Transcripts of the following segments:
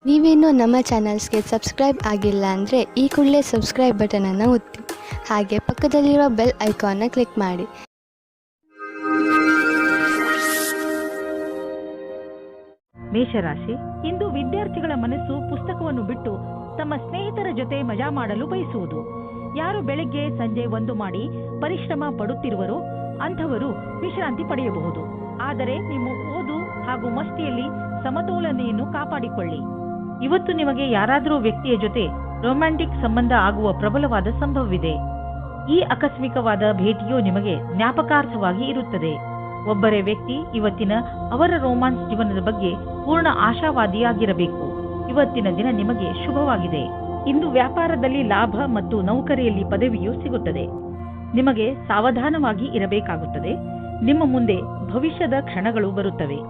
ನೀವೇನೂ ನಮ್ಮ ಚಾನಲ್ಸ್ಗೆ ಸಬ್ಸ್ಕ್ರೈಬ್ ಆಗಿಲ್ಲ ಅಂದರೆ ಈ ಕೂಡಲೇ ಸಬ್ಸ್ಕ್ರೈಬ್ ಬಟನನ್ನು ಒತ್ತಿ ಹಾಗೆ ಪಕ್ಕದಲ್ಲಿರುವ ಬೆಲ್ ಐಕಾನ್ನ ಕ್ಲಿಕ್ ಮಾಡಿ. ಮೇಷರಾಶಿ, ಇಂದು ವಿದ್ಯಾರ್ಥಿಗಳ ಮನಸ್ಸು ಪುಸ್ತಕವನ್ನು ಬಿಟ್ಟು ತಮ್ಮ ಸ್ನೇಹಿತರ ಜೊತೆ ಮಜಾ ಮಾಡಲು ಬಯಸುವುದು. ಯಾರು ಬೆಳಗ್ಗೆ ಸಂಜೆ ಒಂದು ಮಾಡಿ ಪರಿಶ್ರಮ ಪಡುತ್ತಿರುವರೋ ಅಂಥವರು ವಿಶ್ರಾಂತಿ ಪಡೆಯಬಹುದು. ಆದರೆ ನಿಮ್ಮ ಓದು ಹಾಗೂ ಮಸ್ತಿಯಲ್ಲಿ ಸಮತೋಲನೆಯನ್ನು ಕಾಪಾಡಿಕೊಳ್ಳಿ. ಇವತ್ತು ನಿಮಗೆ ಯಾರಾದರೂ ವ್ಯಕ್ತಿಯ ಜೊತೆ ರೊಮ್ಯಾಂಟಿಕ್ ಸಂಬಂಧ ಆಗುವ ಪ್ರಬಲವಾದ ಸಂಭವವಿದೆ. ಈ ಆಕಸ್ಮಿಕವಾದ ಭೇಟಿಯು ನಿಮಗೆ ಜ್ಞಾಪಕಾರ್ಥವಾಗಿ ಇರುತ್ತದೆ. ಒಬ್ಬರೇ ವ್ಯಕ್ತಿ ಇವತ್ತಿನ ಅವರ ರೋಮಾನ್ಸ್ ಜೀವನದ ಬಗ್ಗೆ ಪೂರ್ಣ ಆಶಾವಾದಿಯಾಗಿರಬೇಕು. ಇವತ್ತಿನ ದಿನ ನಿಮಗೆ ಶುಭವಾಗಿದೆ. ಇಂದು ವ್ಯಾಪಾರದಲ್ಲಿ ಲಾಭ ಮತ್ತು ನೌಕರಿಯಲ್ಲಿ ಪದವಿಯು ಸಿಗುತ್ತದೆ. ನಿಮಗೆ ಸಾವಧಾನವಾಗಿ ಇರಬೇಕಾಗುತ್ತದೆ. ನಿಮ್ಮ ಮುಂದೆ ಭವಿಷ್ಯದ ಕ್ಷಣಗಳು ಬರುತ್ತವೆ.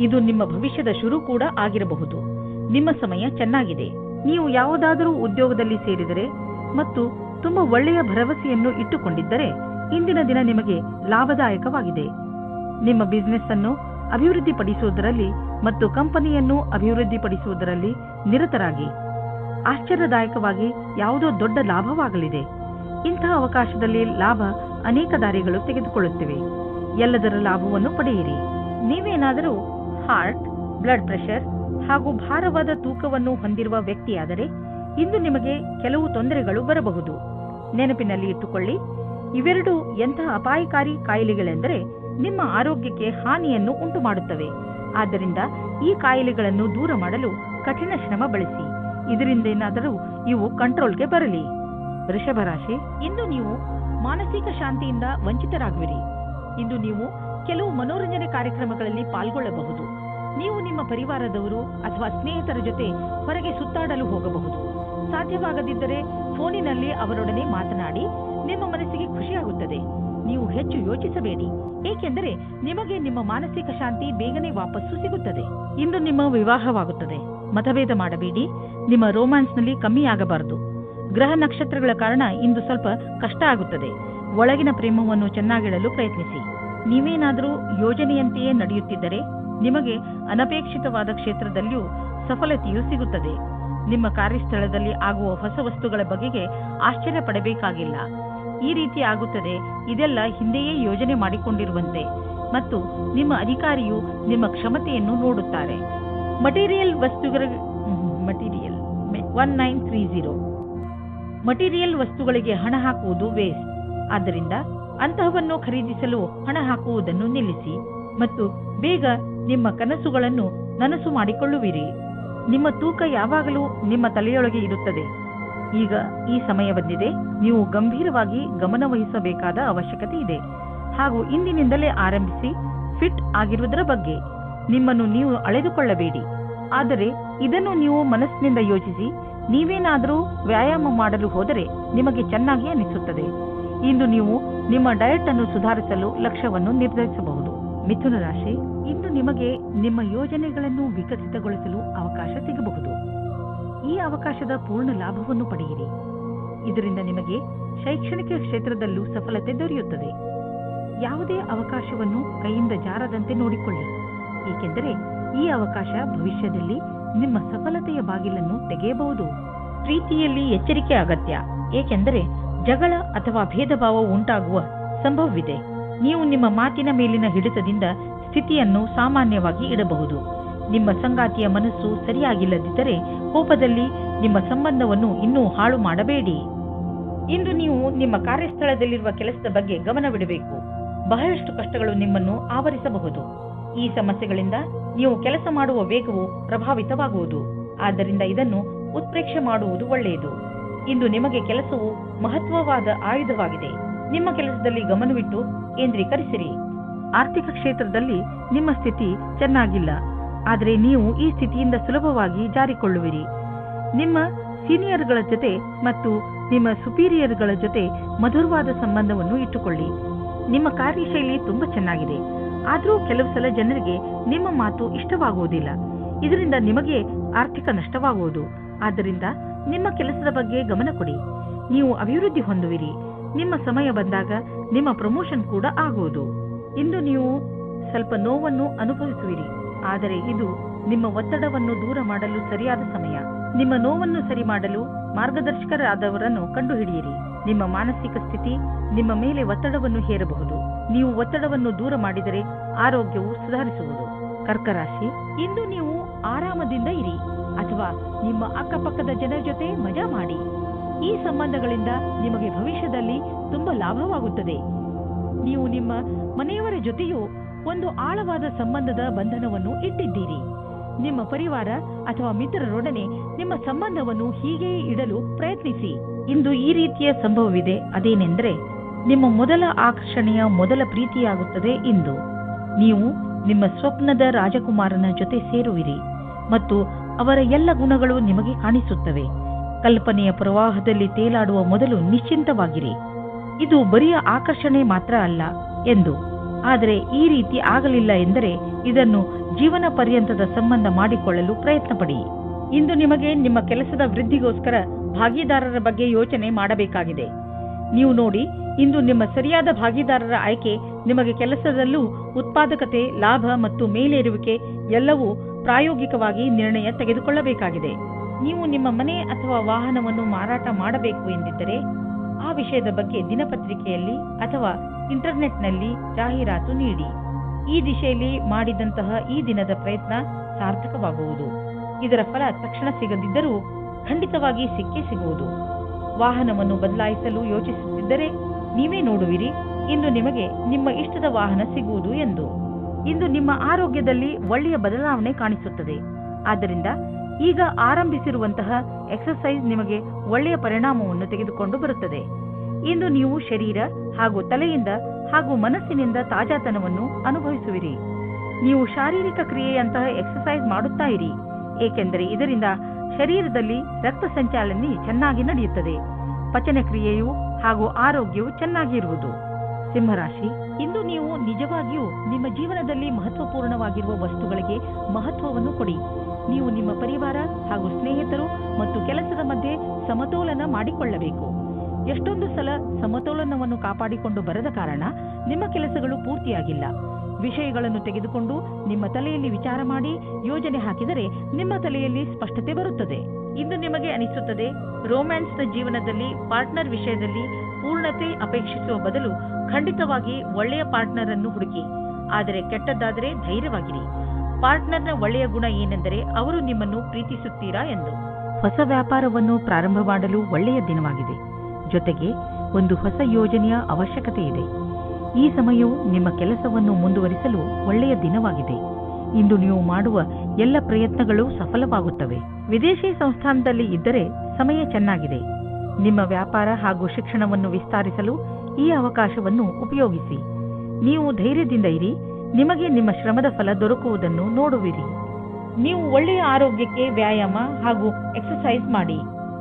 ಇದು ನಿಮ್ಮ ಭವಿಷ್ಯದ ಶುರು ಕೂಡ ಆಗಿರಬಹುದು. ನಿಮ್ಮ ಸಮಯ ಚೆನ್ನಾಗಿದೆ. ನೀವು ಯಾವುದಾದರೂ ಉದ್ಯೋಗದಲ್ಲಿ ಸೇರಿದರೆ ಮತ್ತು ತುಂಬಾ ಒಳ್ಳೆಯ ಭರವಸೆಯನ್ನು ಇಟ್ಟುಕೊಂಡಿದ್ದರೆ ಇಂದಿನ ದಿನ ನಿಮಗೆ ಲಾಭದಾಯಕವಾಗಿದೆ. ನಿಮ್ಮ ಬಿಸಿನೆಸ್ ಅನ್ನು ಅಭಿವೃದ್ಧಿಪಡಿಸುವುದರಲ್ಲಿ ಮತ್ತು ಕಂಪನಿಯನ್ನು ಅಭಿವೃದ್ಧಿಪಡಿಸುವುದರಲ್ಲಿ ನಿರತರಾಗಿ. ಆಶ್ಚರ್ಯದಾಯಕವಾಗಿ ಯಾವುದೋ ದೊಡ್ಡ ಲಾಭವಾಗಲಿದೆ. ಇಂತಹ ಅವಕಾಶದಲ್ಲಿ ಲಾಭ ಅನೇಕ ದಾರಿಗಳು ತೆಗೆದುಕೊಳ್ಳುತ್ತಿವೆ. ಎಲ್ಲದರ ಲಾಭವನ್ನು ಪಡೆಯಿರಿ. ನೀವೇನಾದರೂ ಹಾರ್ಟ್, ಬ್ಲಡ್ ಪ್ರೆಷರ್ ಹಾಗೂ ಭಾರವಾದ ತೂಕವನ್ನು ಹೊಂದಿರುವ ವ್ಯಕ್ತಿಯಾದರೆ ಇಂದು ನಿಮಗೆ ಕೆಲವು ತೊಂದರೆಗಳು ಬರಬಹುದು. ನೆನಪಿನಲ್ಲಿ ಇಟ್ಟುಕೊಳ್ಳಿ, ಇವೆರಡು ಎಂತಹ ಅಪಾಯಕಾರಿ ಕಾಯಿಲೆಗಳೆಂದರೆ ನಿಮ್ಮ ಆರೋಗ್ಯಕ್ಕೆ ಹಾನಿಯನ್ನು ಉಂಟು ಮಾಡುತ್ತವೆ. ಆದ್ದರಿಂದ ಈ ಕಾಯಿಲೆಗಳನ್ನು ದೂರ ಮಾಡಲು ಕಠಿಣ ಶ್ರಮ ಬಳಸಿ. ಇದರಿಂದೇನಾದರೂ ಇವು ಕಂಟ್ರೋಲ್ಗೆ ಬರಲಿ. ವೃಷಭ ರಾಶಿ, ಇಂದು ನೀವು ಮಾನಸಿಕ ಶಾಂತಿಯಿಂದ ವಂಚಿತರಾಗುವಿರಿ. ಇಂದು ನೀವು ಕೆಲವು ಮನೋರಂಜನೆ ಕಾರ್ಯಕ್ರಮಗಳಲ್ಲಿ ಪಾಲ್ಗೊಳ್ಳಬಹುದು. ನೀವು ನಿಮ್ಮ ಪರಿವಾರದವರು ಅಥವಾ ಸ್ನೇಹಿತರ ಜೊತೆ ಹೊರಗೆ ಸುತ್ತಾಡಲು ಹೋಗಬಹುದು. ಸಾಧ್ಯವಾಗದಿದ್ದರೆ ಫೋನಿನಲ್ಲಿ ಅವರೊಡನೆ ಮಾತನಾಡಿ. ನಿಮ್ಮ ಮನಸ್ಸಿಗೆ ಖುಷಿಯಾಗುತ್ತದೆ. ನೀವು ಹೆಚ್ಚು ಯೋಚಿಸಬೇಡಿ, ಏಕೆಂದರೆ ನಿಮಗೆ ನಿಮ್ಮ ಮಾನಸಿಕ ಶಾಂತಿ ಬೇಗನೆ ವಾಪಸ್ಸು ಸಿಗುತ್ತದೆ. ಇಂದು ನಿಮ್ಮ ವಿವಾಹವಾಗುತ್ತದೆ. ಮತಭೇದ ಮಾಡಬೇಡಿ. ನಿಮ್ಮ ರೋಮ್ಯಾನ್ಸ್ನಲ್ಲಿ ಕಮ್ಮಿಯಾಗಬಾರದು. ಗ್ರಹ ನಕ್ಷತ್ರಗಳ ಕಾರಣ ಇಂದು ಸ್ವಲ್ಪ ಕಷ್ಟ ಆಗುತ್ತದೆ. ಒಳಗಿನ ಪ್ರೇಮವನ್ನು ಚೆನ್ನಾಗಿಡಲು ಪ್ರಯತ್ನಿಸಿ. ನೀವೇನಾದರೂ ಯೋಜನೆಯಂತೆಯೇ ನಡೆಯುತ್ತಿದ್ದರೆ ನಿಮಗೆ ಅನಪೇಕ್ಷಿತವಾದ ಕ್ಷೇತ್ರದಲ್ಲಿಯೂ ಸಫಲತೆಯೂ ಸಿಗುತ್ತದೆ. ನಿಮ್ಮ ಕಾರ್ಯಸ್ಥಳದಲ್ಲಿ ಆಗುವ ಹೊಸ ವಸ್ತುಗಳ ಬಗೆಗೆ ಆಶ್ಚರ್ಯ ಪಡಬೇಕಾಗಿಲ್ಲ. ಈ ರೀತಿ ಆಗುತ್ತದೆ. ಇದೆಲ್ಲ ಹಿಂದೆಯೇ ಯೋಜನೆ ಮಾಡಿಕೊಂಡಿರುವಂತೆ ಮತ್ತು ನಿಮ್ಮ ಅಧಿಕಾರಿಯು ನಿಮ್ಮ ಕ್ಷಮತೆಯನ್ನು ನೋಡುತ್ತಾರೆ. ಮಟೀರಿಯಲ್ 1930 ಮಟೀರಿಯಲ್ ವಸ್ತುಗಳಿಗೆ ಹಣ ಹಾಕುವುದು ವೇಸ್ಟ್. ಆದ್ದರಿಂದ ಅಂತಹವನ್ನು ಖರೀದಿಸಲು ಹಣ ಹಾಕುವುದನ್ನು ನಿಲ್ಲಿಸಿ ಮತ್ತು ಬೇಗ ನಿಮ್ಮ ಕನಸುಗಳನ್ನು ನನಸು ಮಾಡಿಕೊಳ್ಳುವಿರಿ. ನಿಮ್ಮ ತೂಕ ಯಾವಾಗಲೂ ನಿಮ್ಮ ತಲೆಯೊಳಗೆ ಇರುತ್ತದೆ. ಈಗ ಈ ಸಮಯ ಬಂದಿದೆ. ನೀವು ಗಂಭೀರವಾಗಿ ಗಮನವಹಿಸಬೇಕಾದ ಅವಶ್ಯಕತೆ ಇದೆ. ಹಾಗೂ ಇಂದಿನಿಂದಲೇ ಆರಂಭಿಸಿ ಫಿಟ್ ಆಗಿರುವುದರ ಬಗ್ಗೆ ನಿಮ್ಮನ್ನು ನೀವು ಅಳೆದುಕೊಳ್ಳಬೇಡಿ. ಆದರೆ ಇದನ್ನು ನೀವು ಮನಸ್ಸಿನಿಂದ ಯೋಚಿಸಿ. ನೀವೇನಾದರೂ ವ್ಯಾಯಾಮ ಮಾಡಲು ಹೋದರೆ ನಿಮಗೆ ಚೆನ್ನಾಗಿ ಅನಿಸುತ್ತದೆ. ಇಂದು ನೀವು ನಿಮ್ಮ ಡಯಟ್ ಅನ್ನು ಸುಧಾರಿಸಲು ಲಕ್ಷ್ಯವನ್ನು ನಿರ್ಧರಿಸಬಹುದು. ಮಿಥುನ ರಾಶಿ, ಇಂದು ನಿಮಗೆ ನಿಮ್ಮ ಯೋಜನೆಗಳನ್ನು ವಿಕಸಿತಗೊಳಿಸಲು ಅವಕಾಶ ಸಿಗಬಹುದು. ಈ ಅವಕಾಶದ ಪೂರ್ಣ ಲಾಭವನ್ನು ಪಡೆಯಿರಿ. ಇದರಿಂದ ನಿಮಗೆ ಶೈಕ್ಷಣಿಕ ಕ್ಷೇತ್ರದಲ್ಲೂ ಸಫಲತೆ ದೊರೆಯುತ್ತದೆ. ಯಾವುದೇ ಅವಕಾಶವನ್ನು ಕೈಯಿಂದ ಜಾರದಂತೆ ನೋಡಿಕೊಳ್ಳಿ, ಏಕೆಂದರೆ ಈ ಅವಕಾಶ ಭವಿಷ್ಯದಲ್ಲಿ ನಿಮ್ಮ ಸಫಲತೆಯ ಬಾಗಿಲನ್ನು ತೆಗೆಯಬಹುದು. ಪ್ರೀತಿಯಲ್ಲಿ ಎಚ್ಚರಿಕೆ ಅಗತ್ಯ, ಏಕೆಂದರೆ ಜಗಳ ಅಥವಾ ಭೇದ ಭಾವ ಉಂಟಾಗುವ ಸಂಭವವಿದೆ. ನೀವು ನಿಮ್ಮ ಮಾತಿನ ಮೇಲಿನ ಹಿಡಿತದಿಂದ ಸ್ಥಿತಿಯನ್ನು ಸಾಮಾನ್ಯವಾಗಿ ಇಡಬಹುದು. ನಿಮ್ಮ ಸಂಗಾತಿಯ ಮನಸ್ಸು ಸರಿಯಾಗಿಲ್ಲದಿದ್ದರೆ ಕೋಪದಲ್ಲಿ ನಿಮ್ಮ ಸಂಬಂಧವನ್ನು ಇನ್ನೂ ಹಾಳು ಮಾಡಬೇಡಿ. ಇಂದು ನೀವು ನಿಮ್ಮ ಕಾರ್ಯಸ್ಥಳದಲ್ಲಿರುವ ಕೆಲಸದ ಬಗ್ಗೆ ಗಮನವಿಡಬೇಕು. ಬಹಳಷ್ಟು ಕಷ್ಟಗಳು ನಿಮ್ಮನ್ನು ಆವರಿಸಬಹುದು. ಈ ಸಮಸ್ಯೆಗಳಿಂದ ನೀವು ಕೆಲಸ ಮಾಡುವ ವೇಗವು ಪ್ರಭಾವಿತವಾಗುವುದು. ಆದ್ದರಿಂದ ಇದನ್ನು ಉತ್ಪ್ರೇಕ್ಷೆ ಮಾಡುವುದು ಒಳ್ಳೆಯದು. ಇಂದು ನಿಮಗೆ ಕೆಲಸವು ಮಹತ್ವವಾದ ಆಯುಧವಾಗಿದೆ. ನಿಮ್ಮ ಕೆಲಸದಲ್ಲಿ ಗಮನವಿಟ್ಟು ಕೇಂದ್ರೀಕರಿಸಿರಿ. ಆರ್ಥಿಕ ಕ್ಷೇತ್ರದಲ್ಲಿ ನಿಮ್ಮ ಸ್ಥಿತಿ ಚೆನ್ನಾಗಿಲ್ಲ, ಆದರೆ ನೀವು ಈ ಸ್ಥಿತಿಯಿಂದ ಸುಲಭವಾಗಿ ಜಾರಿಕೊಳ್ಳುವಿರಿ. ನಿಮ್ಮ ಸೀನಿಯರ್ಗಳ ಜೊತೆ ಮತ್ತು ನಿಮ್ಮ ಸುಪೀರಿಯರ್ಗಳ ಜೊತೆ ಮಧುರವಾದ ಸಂಬಂಧವನ್ನು ಇಟ್ಟುಕೊಳ್ಳಿ. ನಿಮ್ಮ ಕಾರ್ಯಶೈಲಿ ತುಂಬಾ ಚೆನ್ನಾಗಿದೆ, ಆದರೂ ಕೆಲವು ಸಲ ಜನರಿಗೆ ನಿಮ್ಮ ಮಾತು ಇಷ್ಟವಾಗುವುದಿಲ್ಲ. ಇದರಿಂದ ನಿಮಗೆ ಆರ್ಥಿಕ ನಷ್ಟವಾಗುವುದು. ಆದ್ದರಿಂದ ನಿಮ್ಮ ಕೆಲಸದ ಬಗ್ಗೆ ಗಮನ ಕೊಡಿ. ನೀವು ಅಭಿವೃದ್ಧಿ ಹೊಂದುವಿರಿ. ನಿಮ್ಮ ಸಮಯ ಬಂದಾಗ ನಿಮ್ಮ ಪ್ರಮೋಷನ್ ಕೂಡ ಆಗುವುದು. ಇಂದು ನೀವು ಸ್ವಲ್ಪ ನೋವನ್ನು ಅನುಭವಿಸುವಿರಿ, ಆದರೆ ಇದು ನಿಮ್ಮ ಒತ್ತಡವನ್ನು ದೂರ ಮಾಡಲು ಸರಿಯಾದ ಸಮಯ. ನಿಮ್ಮ ನೋವನ್ನು ಸರಿ ಮಾಡಲು ಮಾರ್ಗದರ್ಶಕರಾದವರನ್ನು ಕಂಡುಹಿಡಿಯಿರಿ. ನಿಮ್ಮ ಮಾನಸಿಕ ಸ್ಥಿತಿ ನಿಮ್ಮ ಮೇಲೆ ಒತ್ತಡವನ್ನು ಹೇರಬಹುದು. ನೀವು ಒತ್ತಡವನ್ನು ದೂರ ಮಾಡಿದರೆ ಆರೋಗ್ಯವು ಸುಧಾರಿಸುವುದು. ಕರ್ಕ ರಾಶಿ, ಇಂದು ನೀವು ಆರಾಮದಿಂದ ಇರಿ ಅಥವಾ ನಿಮ್ಮ ಅಕ್ಕಪಕ್ಕದ ಜನರ ಜೊತೆ ಮಜಾ ಮಾಡಿ. ಈ ಸಂಬಂಧಗಳಿಂದ ನಿಮಗೆ ಭವಿಷ್ಯದಲ್ಲಿ ತುಂಬಾ ಲಾಭವಾಗುತ್ತದೆ. ನೀವು ನಿಮ್ಮ ಮನೆಯವರ ಜೊತೆಯೂ ಒಂದು ಆಳವಾದ ಸಂಬಂಧದ ಬಂಧನವನ್ನು ಇಟ್ಟಿದ್ದೀರಿ. ನಿಮ್ಮ ಪರಿವಾರ ಅಥವಾ ಮಿತ್ರರೊಡನೆ ನಿಮ್ಮ ಸಂಬಂಧವನ್ನು ಹೀಗೆಯೇ ಇಡಲು ಪ್ರಯತ್ನಿಸಿ. ಇಂದು ಈ ರೀತಿಯ ಸಂಭವವಿದೆ. ಅದೇನೆಂದರೆ, ನಿಮ್ಮ ಮೊದಲ ಆಕರ್ಷಣೆಯ ಮೊದಲ ಪ್ರೀತಿಯಾಗುತ್ತದೆ. ಇಂದು ನೀವು ನಿಮ್ಮ ಸ್ವಪ್ನದ ರಾಜಕುಮಾರನ ಜೊತೆ ಸೇರುವಿರಿ ಮತ್ತು ಅವರ ಎಲ್ಲ ಗುಣಗಳು ನಿಮಗೆ ಕಾಣಿಸುತ್ತವೆ. ಕಲ್ಪನೆಯ ಪ್ರವಾಹದಲ್ಲಿ ತೇಲಾಡುವ ಮೊದಲು ನಿಶ್ಚಿಂತವಾಗಿರಿ. ಇದು ಬರಿಯ ಆಕರ್ಷಣೆ ಮಾತ್ರ ಅಲ್ಲ ಎಂದು. ಆದರೆ ಈ ರೀತಿ ಆಗಲಿಲ್ಲ ಎಂದರೆ ಇದನ್ನು ಜೀವನ ಪರ್ಯಂತದ ಸಂಬಂಧ ಮಾಡಿಕೊಳ್ಳಲು ಪ್ರಯತ್ನ ಪಡಿ. ಇಂದು ನಿಮಗೆ ನಿಮ್ಮ ಕೆಲಸದ ವೃದ್ಧಿಗೋಸ್ಕರ ಭಾಗಿದಾರರ ಬಗ್ಗೆ ಯೋಚನೆ ಮಾಡಬೇಕಾಗಿದೆ. ನೀವು ನೋಡಿ, ಇಂದು ನಿಮ್ಮ ಸರಿಯಾದ ಭಾಗಿದಾರರ ಆಯ್ಕೆ ನಿಮಗೆ ಕೆಲಸದಲ್ಲೂ ಉತ್ಪಾದಕತೆ, ಲಾಭ ಮತ್ತು ಮೇಲೇರುವಿಕೆ ಎಲ್ಲವೂ ಪ್ರಾಯೋಗಿಕವಾಗಿ ನಿರ್ಣಯ ತೆಗೆದುಕೊಳ್ಳಬೇಕಾಗಿದೆ. ನೀವು ನಿಮ್ಮ ಮನೆ ಅಥವಾ ವಾಹನವನ್ನು ಮಾರಾಟ ಮಾಡಬೇಕು ಎಂದಿದ್ದರೆ ಆ ವಿಷಯದ ಬಗ್ಗೆ ದಿನಪತ್ರಿಕೆಯಲ್ಲಿ ಅಥವಾ ಇಂಟರ್ನೆಟ್ನಲ್ಲಿ ಜಾಹೀರಾತು ನೀಡಿ. ಈ ದಿಶೆಯಲ್ಲಿ ಮಾಡಿದಂತಹ ಈ ದಿನದ ಪ್ರಯತ್ನ ಸಾರ್ಥಕವಾಗುವುದು. ಇದರ ಫಲ ತಕ್ಷಣ ಸಿಗದಿದ್ದರೂ ಖಂಡಿತವಾಗಿ ಸಿಕ್ಕೇ ಸಿಗುವುದು. ವಾಹನವನ್ನು ಬದಲಾಯಿಸಲು ಯೋಚಿಸುತ್ತಿದ್ದರೆ ನೀವೇ ನೋಡುವಿರಿ ಇಂದು ನಿಮಗೆ ನಿಮ್ಮ ಇಷ್ಟದ ವಾಹನ ಸಿಗುವುದು ಎಂದು. ಇಂದು ನಿಮ್ಮ ಆರೋಗ್ಯದಲ್ಲಿ ಒಳ್ಳೆಯ ಬದಲಾವಣೆ ಕಾಣಿಸುತ್ತದೆ. ಆದ್ದರಿಂದ ಈಗ ಆರಂಭಿಸಿರುವಂತಹ ಎಕ್ಸರ್ಸೈಸ್ ನಿಮಗೆ ಒಳ್ಳೆಯ ಪರಿಣಾಮವನ್ನು ತೆಗೆದುಕೊಂಡು ಬರುತ್ತದೆ. ಇಂದು ನೀವು ಶರೀರ ಹಾಗೂ ತಲೆಯಿಂದ ಹಾಗೂ ಮನಸ್ಸಿನಿಂದ ತಾಜಾತನವನ್ನು ಅನುಭವಿಸುವಿರಿ. ನೀವು ಶಾರೀರಿಕ ಕ್ರಿಯೆಯಂತಹ ಎಕ್ಸರ್ಸೈಸ್ ಮಾಡುತ್ತಾ ಇರಿ, ಏಕೆಂದರೆ ಇದರಿಂದ ಶರೀರದಲ್ಲಿ ರಕ್ತ ಸಂಚಾಲನೆ ಚೆನ್ನಾಗಿ ನಡೆಯುತ್ತದೆ. ಪಚನ ಕ್ರಿಯೆಯು ಹಾಗೂ ಆರೋಗ್ಯವು ಚೆನ್ನಾಗಿರುವುದು. ಸಿಂಹರಾಶಿ, ಇಂದು ನೀವು ನಿಜವಾಗಿಯೂ ನಿಮ್ಮ ಜೀವನದಲ್ಲಿ ಮಹತ್ವಪೂರ್ಣವಾಗಿರುವ ವಸ್ತುಗಳಿಗೆ ಮಹತ್ವವನ್ನು ಕೊಡಿ. ನೀವು ನಿಮ್ಮ ಪರಿವಾರ ಹಾಗೂ ಸ್ನೇಹಿತರು ಮತ್ತು ಕೆಲಸದ ಮಧ್ಯೆ ಸಮತೋಲನ ಮಾಡಿಕೊಳ್ಳಬೇಕು. ಎಷ್ಟೊಂದು ಸಲ ಸಮತೋಲನವನ್ನು ಕಾಪಾಡಿಕೊಂಡು ಬರದ ಕಾರಣ ನಿಮ್ಮ ಕೆಲಸಗಳು ಪೂರ್ತಿಯಾಗಿಲ್ಲ. ವಿಷಯಗಳನ್ನು ತೆಗೆದುಕೊಂಡು ನಿಮ್ಮ ತಲೆಯಲ್ಲಿ ವಿಚಾರ ಮಾಡಿ ಯೋಜನೆ ಹಾಕಿದರೆ ನಿಮ್ಮ ತಲೆಯಲ್ಲಿ ಸ್ಪಷ್ಟತೆ ಬರುತ್ತದೆ. ಇಂದು ನಿಮಗೆ ಅನಿಸುತ್ತದೆ, ರೋಮ್ಯಾನ್ಸ್ನ ಜೀವನದಲ್ಲಿ ಪಾರ್ಟ್ನರ್ ವಿಷಯದಲ್ಲಿ ಪೂರ್ಣತೆ ಅಪೇಕ್ಷಿಸುವ ಬದಲು ಖಂಡಿತವಾಗಿ ಒಳ್ಳೆಯ ಪಾರ್ಟ್ನರ್ ಅನ್ನು ಹುಡುಕಿ. ಆದರೆ ಕೆಟ್ಟದ್ದಾದರೆ ಧೈರ್ಯವಾಗಿರಿ. ಪಾರ್ಟ್ನರ್ನ ಒಳ್ಳೆಯ ಗುಣ ಏನೆಂದರೆ ಅವರು ನಿಮ್ಮನ್ನು ಪ್ರೀತಿಸುತ್ತೀರಾ ಎಂದು. ಹೊಸ ವ್ಯಾಪಾರವನ್ನು ಪ್ರಾರಂಭ ಮಾಡಲು ಒಳ್ಳೆಯ ದಿನವಾಗಿದೆ. ಜೊತೆಗೆ ಒಂದು ಹೊಸ ಯೋಜನೆಯ ಅವಶ್ಯಕತೆ ಇದೆ. ಈ ಸಮಯವು ನಿಮ್ಮ ಕೆಲಸವನ್ನು ಮುಂದುವರಿಸಲು ಒಳ್ಳೆಯ ದಿನವಾಗಿದೆ. ಇಂದು ನೀವು ಮಾಡುವ ಎಲ್ಲ ಪ್ರಯತ್ನಗಳು ಸಫಲವಾಗುತ್ತವೆ. ವಿದೇಶಿ ಸಂಸ್ಥಾನದಲ್ಲಿ ಇದ್ದರೆ ಸಮಯ ಚೆನ್ನಾಗಿದೆ. ನಿಮ್ಮ ವ್ಯಾಪಾರ ಹಾಗೂ ಶಿಕ್ಷಣವನ್ನು ವಿಸ್ತರಿಸಲು ಈ ಅವಕಾಶವನ್ನು ಉಪಯೋಗಿಸಿ. ನೀವು ಧೈರ್ಯದಿಂದ ಇರಿ. ನಿಮಗೆ ನಿಮ್ಮ ಶ್ರಮದ ಫಲ ದೊರಕುವುದನ್ನು ನೋಡುವಿರಿ. ನೀವು ಒಳ್ಳೆಯ ಆರೋಗ್ಯಕ್ಕೆ ವ್ಯಾಯಾಮ ಹಾಗೂ ಎಕ್ಸರ್ಸೈಸ್ ಮಾಡಿ.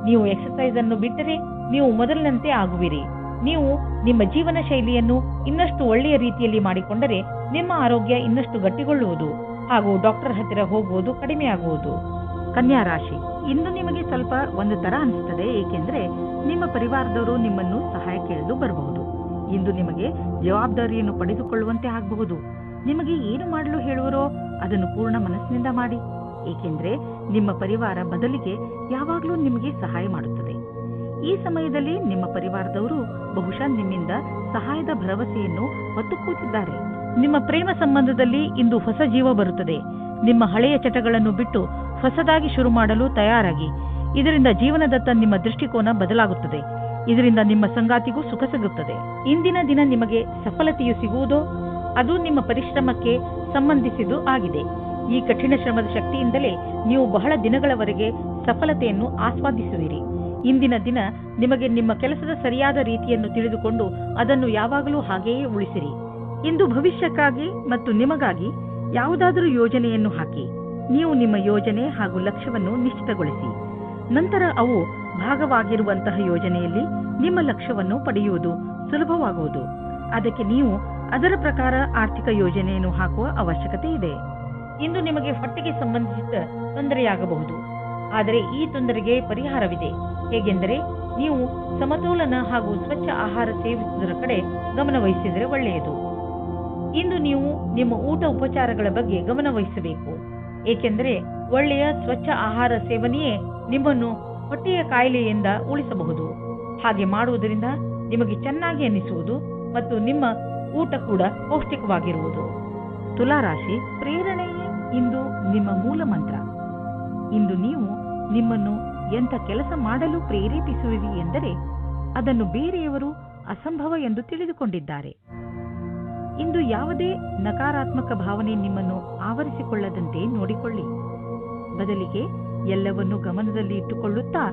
ನೀವು ಎಕ್ಸರ್ಸೈಸ್ ಅನ್ನು ಬಿಟ್ಟರೆ ನೀವು ಮೊದಲಿನಂತೆ ಆಗುವಿರಿ. ನೀವು ನಿಮ್ಮ ಜೀವನ ಶೈಲಿಯನ್ನು ಇನ್ನಷ್ಟು ಒಳ್ಳೆಯ ರೀತಿಯಲ್ಲಿ ಮಾಡಿಕೊಂಡರೆ ನಿಮ್ಮ ಆರೋಗ್ಯ ಇನ್ನಷ್ಟು ಗಟ್ಟಿಗೊಳ್ಳುವುದು ಹಾಗೂ ಡಾಕ್ಟರ್ ಹತ್ತಿರ ಹೋಗುವುದು ಕಡಿಮೆಯಾಗುವುದು. ಕನ್ಯಾ ರಾಶಿ, ಇಂದು ನಿಮಗೆ ಸ್ವಲ್ಪ ಒಂದು ತರ ಅನಿಸುತ್ತದೆ, ಏಕೆಂದರೆ ನಿಮ್ಮ ಪರಿವಾರದವರು ನಿಮ್ಮನ್ನು ಸಹಾಯ ಕೇಳಲು ಬರಬಹುದು. ಇಂದು ನಿಮಗೆ ಜವಾಬ್ದಾರಿಯನ್ನು ಪಡೆದುಕೊಳ್ಳುವಂತೆ ಆಗಬಹುದು. ನಿಮಗೆ ಏನು ಮಾಡಲು ಹೇಳುವರೋ ಅದನ್ನು ಪೂರ್ಣ ಮನಸ್ಸಿನಿಂದ ಮಾಡಿ, ಏಕೆಂದರೆ ನಿಮ್ಮ ಪರಿವಾರ ಬದಲಿಗೆ ಯಾವಾಗಲೂ ನಿಮಗೆ ಸಹಾಯ ಮಾಡುತ್ತದೆ. ಈ ಸಮಯದಲ್ಲಿ ನಿಮ್ಮ ಪರಿವಾರದವರು ಬಹುಶಃ ನಿಮ್ಮಿಂದ ಸಹಾಯದ ಭರವಸೆಯನ್ನು ಹೊತ್ತು ಕೂತಿದ್ದಾರೆ. ನಿಮ್ಮ ಪ್ರೇಮ ಸಂಬಂಧದಲ್ಲಿ ಇಂದು ಹೊಸ ಜೀವ ಬರುತ್ತದೆ. ನಿಮ್ಮ ಹಳೆಯ ಚಟಗಳನ್ನು ಬಿಟ್ಟು ಹೊಸದಾಗಿ ಶುರು ಮಾಡಲು ತಯಾರಾಗಿ. ಇದರಿಂದ ಜೀವನದತ್ತ ನಿಮ್ಮ ದೃಷ್ಟಿಕೋನ ಬದಲಾಗುತ್ತದೆ. ಇದರಿಂದ ನಿಮ್ಮ ಸಂಗಾತಿಗೂ ಸುಖ ಸಿಗುತ್ತದೆ. ಇಂದಿನ ದಿನ ನಿಮಗೆ ಸಫಲತೆಯು ಸಿಗುವುದೋ ಅದು ನಿಮ್ಮ ಪರಿಶ್ರಮಕ್ಕೆ ಸಂಬಂಧಿಸಿದ್ದು ಆಗಿದೆ. ಈ ಕಠಿಣ ಶ್ರಮದ ಶಕ್ತಿಯಿಂದಲೇ ನೀವು ಬಹಳ ದಿನಗಳವರೆಗೆ ಸಫಲತೆಯನ್ನು ಆಸ್ವಾದಿಸುವಿರಿ. ಇಂದಿನ ದಿನ ನಿಮಗೆ ನಿಮ್ಮ ಕೆಲಸದ ಸರಿಯಾದ ರೀತಿಯನ್ನು ತಿಳಿದುಕೊಂಡು ಅದನ್ನು ಯಾವಾಗಲೂ ಹಾಗೆಯೇ ಉಳಿಸಿರಿ. ಇಂದು ಭವಿಷ್ಯಕ್ಕಾಗಿ ಮತ್ತು ನಿಮಗಾಗಿ ಯಾವುದಾದರೂ ಯೋಜನೆಯನ್ನು ಹಾಕಿ. ನೀವು ನಿಮ್ಮ ಯೋಜನೆ ಹಾಗೂ ಲಕ್ಷ್ಯವನ್ನು ನಿಶ್ಚಿತಗೊಳಿಸಿ. ನಂತರ ಅವು ಭಾಗವಾಗಿರುವಂತಹ ಯೋಜನೆಯಲ್ಲಿ ನಿಮ್ಮ ಲಕ್ಷ್ಯವನ್ನು ಪಡೆಯುವುದು ಸುಲಭವಾಗುವುದು. ಅದಕ್ಕೆ ನೀವು ಅದರ ಪ್ರಕಾರ ಆರ್ಥಿಕ ಯೋಜನೆಯನ್ನು ಹಾಕುವ ಅವಶ್ಯಕತೆ ಇದೆ. ಇಂದು ನಿಮಗೆ ಹೊಟ್ಟೆಗೆ ಸಂಬಂಧಿಸಿದ ತೊಂದರೆಯಾಗಬಹುದು, ಆದರೆ ಈ ತೊಂದರೆಗೆ ಪರಿಹಾರವಿದೆ. ಹೇಗೆಂದರೆ ನೀವು ಸಮತೋಲನ ಹಾಗೂ ಸ್ವಚ್ಛ ಆಹಾರ ಸೇವಿಸುವುದರ ಕಡೆ ಗಮನ ವಹಿಸಿದರೆ ಒಳ್ಳೆಯದು. ಇಂದು ನೀವು ನಿಮ್ಮ ಊಟ ಉಪಚಾರಗಳ ಬಗ್ಗೆ ಗಮನ ವಹಿಸಬೇಕು, ಏಕೆಂದರೆ ಒಳ್ಳೆಯ ಸ್ವಚ್ಛ ಆಹಾರ ಸೇವನೆಯೇ ನಿಮ್ಮನ್ನು ಹೊಟ್ಟೆಯ ಕಾಯಿಲೆಯಿಂದ ಉಳಿಸಬಹುದು. ಹಾಗೆ ಮಾಡುವುದರಿಂದ ನಿಮಗೆ ಚೆನ್ನಾಗಿ ಅನ್ನಿಸುವುದು ಮತ್ತು ನಿಮ್ಮ ಊಟ ಕೂಡ ಪೌಷ್ಟಿಕವಾಗಿರುವುದು. ತುಲಾರಾಶಿ, ಪ್ರೇರಣೆಯೇ ಇಂದು ನಿಮ್ಮ ಮೂಲ ಮಂತ್ರ. ಇಂದು ನೀವು ನಿಮ್ಮನ್ನು ಎಂಥ ಕೆಲಸ ಮಾಡಲು ಪ್ರೇರೇಪಿಸುವಿರಿ ಎಂದರೆ ಅದನ್ನು ಬೇರೆಯವರು ಅಸಂಭವ ಎಂದು ತಿಳಿದುಕೊಂಡಿದ್ದಾರೆ. ಇಂದು ಯಾವುದೇ ನಕಾರಾತ್ಮಕ ಭಾವನೆ ನಿಮ್ಮನ್ನು ಆವರಿಸಿಕೊಳ್ಳದಂತೆ ನೋಡಿಕೊಳ್ಳಿ. ಬದಲಿಗೆ ಎಲ್ಲವನ್ನೂ ಗಮನದಲ್ಲಿ ಇಟ್ಟುಕೊಳ್ಳುತ್ತಾ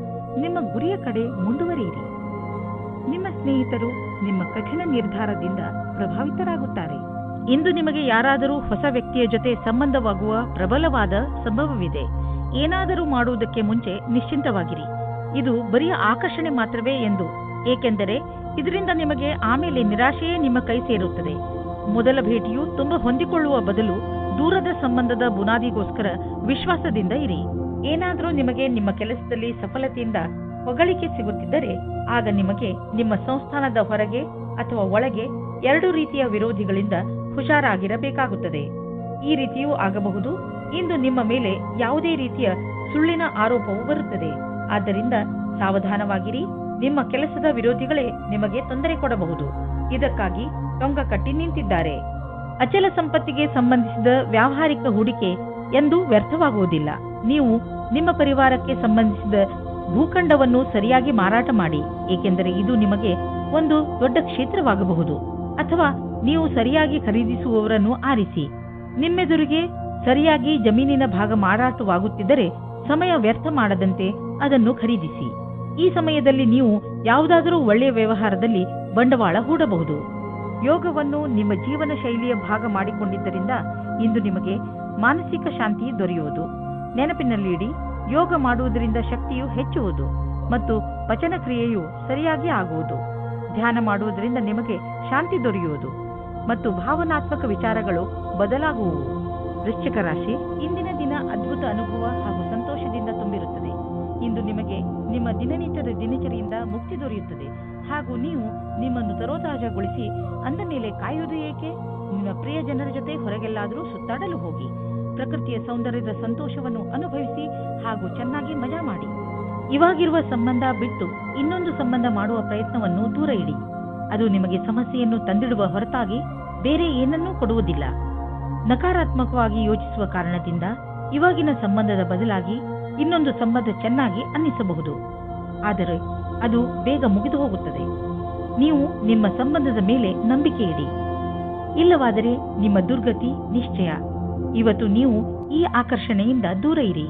ನಿಮ್ಮ ಗುರಿಯ ಕಡೆ ಮುಂದುವರಿಯಿರಿ. ನಿಮ್ಮ ಸ್ನೇಹಿತರು ನಿಮ್ಮ ಕಠಿಣ ನಿರ್ಧಾರದಿಂದ ಪ್ರಭಾವಿತರಾಗುತ್ತಾರೆ. ಇಂದು ನಿಮಗೆ ಯಾರಾದರೂ ಹೊಸ ವ್ಯಕ್ತಿಯ ಜೊತೆ ಸಂಬಂಧವಾಗುವ ಪ್ರಬಲವಾದ ಸಂಭವವಿದೆ. ಏನಾದರೂ ಮಾಡುವುದಕ್ಕೆ ಮುಂಚೆ ನಿಶ್ಚಿಂತವಾಗಿರಿ. ಇದು ಬರೀ ಆಕರ್ಷಣೆ ಮಾತ್ರವೇ ಎಂದು, ಏಕೆಂದರೆ ಇದರಿಂದ ನಿಮಗೆ ಆಮೇಲೆ ನಿರಾಶೆಯೇ ನಿಮ್ಮ ಕೈ ಸೇರುತ್ತದೆ. ಮೊದಲ ಭೇಟಿಯು ತುಂಬಾ ಹೊಂದಿಕೊಳ್ಳುವ ಬದಲು ದೂರದ ಸಂಬಂಧದ ಬುನಾದಿಗೋಸ್ಕರ ವಿಶ್ವಾಸದಿಂದ ಇರಿ. ಏನಾದರೂ ನಿಮಗೆ ನಿಮ್ಮ ಕೆಲಸದಲ್ಲಿ ಸಫಲತೆಯಿಂದ ಹೊಗಳಿಕೆ ಸಿಗುತ್ತಿದ್ದರೆ ಆಗ ನಿಮಗೆ ನಿಮ್ಮ ಸಂಸ್ಥಾನದ ಹೊರಗೆ ಅಥವಾ ಒಳಗೆ ಎರಡು ರೀತಿಯ ವಿರೋಧಿಗಳಿಂದ ಹುಷಾರಾಗಿರಬೇಕಾಗುತ್ತದೆ. ಈ ರೀತಿಯೂ ಆಗಬಹುದು. ಇಂದು ನಿಮ್ಮ ಮೇಲೆ ಯಾವುದೇ ರೀತಿಯ ಸುಳ್ಳಿನ ಆರೋಪವು ಬರುತ್ತದೆ. ಆದ್ದರಿಂದ ಸಾವಧಾನವಾಗಿರಿ. ನಿಮ್ಮ ಕೆಲಸದ ವಿರೋಧಿಗಳೇ ನಿಮಗೆ ತೊಂದರೆ ಕೊಡಬಹುದು. ಇದಕ್ಕಾಗಿ ಟೊಂಕ ಕಟ್ಟಿ ನಿಂತಿದ್ದಾರೆ. ಅಚಲ ಸಂಪತ್ತಿಗೆ ಸಂಬಂಧಿಸಿದ ವ್ಯಾವಹಾರಿಕ ಹೂಡಿಕೆ ಎಂದು ವ್ಯರ್ಥವಾಗುವುದಿಲ್ಲ. ನೀವು ನಿಮ್ಮ ಪರಿವಾರಕ್ಕೆ ಸಂಬಂಧಿಸಿದ ಭೂಖಂಡವನ್ನು ಸರಿಯಾಗಿ ಮಾರಾಟ ಮಾಡಿ, ಏಕೆಂದರೆ ಇದು ನಿಮಗೆ ಒಂದು ದೊಡ್ಡ ಕ್ಷೇತ್ರವಾಗಬಹುದು. ಅಥವಾ ನೀವು ಸರಿಯಾಗಿ ಖರೀದಿಸುವವರನ್ನು ಆರಿಸಿ. ನಿಮ್ಮೆದುರಿಗೆ ಸರಿಯಾಗಿ ಜಮೀನಿನ ಭಾಗ ಮಾರಾಟವಾಗುತ್ತಿದ್ದರೆ ಸಮಯ ವ್ಯರ್ಥ ಮಾಡದಂತೆ ಅದನ್ನು ಖರೀದಿಸಿ. ಈ ಸಮಯದಲ್ಲಿ ನೀವು ಯಾವುದಾದರೂ ಒಳ್ಳೆಯ ವ್ಯವಹಾರದಲ್ಲಿ ಬಂಡವಾಳ ಹೂಡಬಹುದು. ಯೋಗವನ್ನು ನಿಮ್ಮ ಜೀವನ ಶೈಲಿಯ ಭಾಗ ಮಾಡಿಕೊಂಡಿದ್ದರಿಂದ ಇಂದು ನಿಮಗೆ ಮಾನಸಿಕ ಶಾಂತಿ ದೊರೆಯುವುದು. ನೆನಪಿನಲ್ಲಿಡಿ, ಯೋಗ ಮಾಡುವುದರಿಂದ ಶಕ್ತಿಯು ಹೆಚ್ಚುವುದು ಮತ್ತು ಪಚನ ಕ್ರಿಯೆಯು ಸರಿಯಾಗಿ ಆಗುವುದು. ಧ್ಯಾನ ಮಾಡುವುದರಿಂದ ನಿಮಗೆ ಶಾಂತಿ ದೊರೆಯುವುದು ಮತ್ತು ಭಾವನಾತ್ಮಕ ವಿಚಾರಗಳು ಬದಲಾಗುವುವು. ವೃಶ್ಚಿಕ ರಾಶಿ, ಇಂದಿನ ದಿನ ಅದ್ಭುತ ಅನುಭವ ಹಾಗೂ ಸಂತೋಷದಿಂದ ತುಂಬಿರುತ್ತದೆ. ಇಂದು ನಿಮಗೆ ನಿಮ್ಮ ದಿನನಿತ್ಯದ ದಿನಚರಿಯಿಂದ ಮುಕ್ತಿ ದೊರೆಯುತ್ತದೆ ಹಾಗೂ ನೀವು ನಿಮ್ಮನ್ನು ತರೋತಾಜಾಗೊಳಿಸಿ ಅಂದ ಮೇಲೆ ಕಾಯುವುದು ಏಕೆ? ನಿಮ್ಮ ಪ್ರಿಯ ಜನರ ಜೊತೆ ಹೊರಗೆಲ್ಲಾದರೂ ಸುತ್ತಾಡಲು ಹೋಗಿ. ಪ್ರಕೃತಿಯ ಸೌಂದರ್ಯದ ಸಂತೋಷವನ್ನು ಅನುಭವಿಸಿ ಹಾಗೂ ಚೆನ್ನಾಗಿ ಮಜಾ ಮಾಡಿ. ಇವಾಗಿರುವ ಸಂಬಂಧ ಬಿಟ್ಟು ಇನ್ನೊಂದು ಸಂಬಂಧ ಮಾಡುವ ಪ್ರಯತ್ನವನ್ನು ದೂರ ಇಡಿ. ಅದು ನಿಮಗೆ ಸಮಸ್ಯೆಯನ್ನು ತಂದಿಡುವ ಹೊರತಾಗಿ ಬೇರೆ ಏನನ್ನೂ ಕೊಡುವುದಿಲ್ಲ. ನಕಾರಾತ್ಮಕವಾಗಿ ಯೋಚಿಸುವ ಕಾರಣದಿಂದ ಇವಾಗಿನ ಸಂಬಂಧದ ಬದಲಾಗಿ ಇನ್ನೊಂದು ಸಂಬಂಧ ಚೆನ್ನಾಗಿ ಅನ್ನಿಸಬಹುದು, ಆದರೆ ಅದು ಬೇಗ ಮುಗಿದು ಹೋಗುತ್ತದೆ. ನೀವು ನಿಮ್ಮ ಸಂಬಂಧದ ಮೇಲೆ ನಂಬಿಕೆ ಇಡಿ, ಇಲ್ಲವಾದರೆ ನಿಮ್ಮ ದುರ್ಗತಿ ನಿಶ್ಚಯ. ಇವತ್ತು ನೀವು ಈ ಆಕರ್ಷಣೆಯಿಂದ ದೂರ ಇರಿ.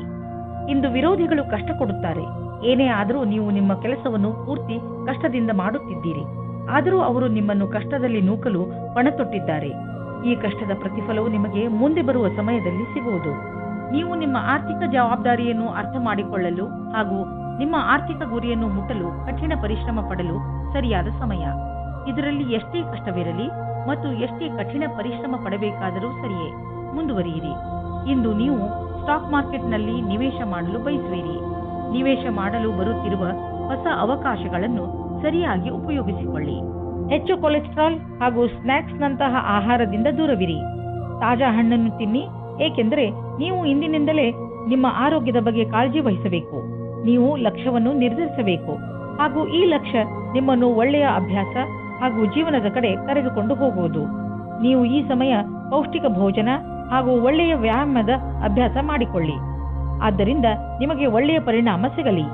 ಇಂದು ವಿರೋಧಿಗಳು ಕಷ್ಟ ಕೊಡುತ್ತಾರೆ. ಏನೇ ಆದರೂ ನೀವು ನಿಮ್ಮ ಕೆಲಸವನ್ನು ಪೂರ್ತಿ ಕಷ್ಟದಿಂದ ಮಾಡುತ್ತಿದ್ದೀರಿ. ಆದರೂ ಅವರು ನಿಮ್ಮನ್ನು ಕಷ್ಟದಲ್ಲಿ ನೂಕಲು ಪಣತೊಟ್ಟಿದ್ದಾರೆ. ಈ ಕಷ್ಟದ ಪ್ರತಿಫಲವು ನಿಮಗೆ ಮುಂದೆ ಬರುವ ಸಮಯದಲ್ಲಿ ಸಿಗುವುದು. ನೀವು ನಿಮ್ಮ ಆರ್ಥಿಕ ಜವಾಬ್ದಾರಿಯನ್ನು ಅರ್ಥ ಮಾಡಿಕೊಳ್ಳಲು ಹಾಗೂ ನಿಮ್ಮ ಆರ್ಥಿಕ ಗುರಿಯನ್ನು ಮುಟ್ಟಲು ಕಠಿಣ ಪರಿಶ್ರಮ ಪಡಲು ಸರಿಯಾದ ಸಮಯ. ಇದರಲ್ಲಿ ಎಷ್ಟೇ ಕಷ್ಟವಿರಲಿ ಮತ್ತು ಎಷ್ಟೇ ಕಠಿಣ ಪರಿಶ್ರಮ ಪಡಬೇಕಾದರೂ ಸರಿಯೇ, ಮುಂದುವರಿಯಿರಿ. ಇಂದು ನೀವು ಸ್ಟಾಕ್ ಮಾರ್ಕೆಟ್ನಲ್ಲಿ ನಿವೇಶ ಮಾಡಲು ಬಯಸುವಿರಿ. ನಿವೇಶ ಮಾಡಲು ಬರುತ್ತಿರುವ ಹೊಸ ಅವಕಾಶಗಳನ್ನು ಸರಿಯಾಗಿ ಉಪಯೋಗಿಸಿಕೊಳ್ಳಿ. ಹೆಚ್ಚು ಕೊಲೆಸ್ಟ್ರಾಲ್ ಹಾಗೂ ಸ್ನ್ಯಾಕ್ಸ್ನಂತಹ ಆಹಾರದಿಂದ ದೂರವಿರಿ. ತಾಜಾ ಹಣ್ಣನ್ನು ತಿನ್ನಿ, ಏಕೆಂದರೆ ನೀವು ಇಂದಿನಿಂದಲೇ ನಿಮ್ಮ ಆರೋಗ್ಯದ ಬಗ್ಗೆ ಕಾಳಜಿ ವಹಿಸಬೇಕು. ನೀವು ಲಕ್ಷ್ಯವನ್ನು ನಿರ್ಧರಿಸಬೇಕು ಹಾಗೂ ಈ ಲಕ್ಷ್ಯ ನಿಮ್ಮನ್ನು ಒಳ್ಳೆಯ ಅಭ್ಯಾಸ ಹಾಗೂ ಜೀವನದ ಕಡೆ ಕರೆದುಕೊಂಡು ಹೋಗುವುದು. ನೀವು ಈ ಸಮಯ ಪೌಷ್ಟಿಕ ಭೋಜನ ಹಾಗೂ ಒಳ್ಳೆಯ ವ್ಯಾಯಾಮದ ಅಭ್ಯಾಸ ಮಾಡಿಕೊಳ್ಳಿ. ಆದ್ದರಿಂದ ನಿಮಗೆ ಒಳ್ಳೆಯ ಪರಿಣಾಮ ಸಿಗಲಿ.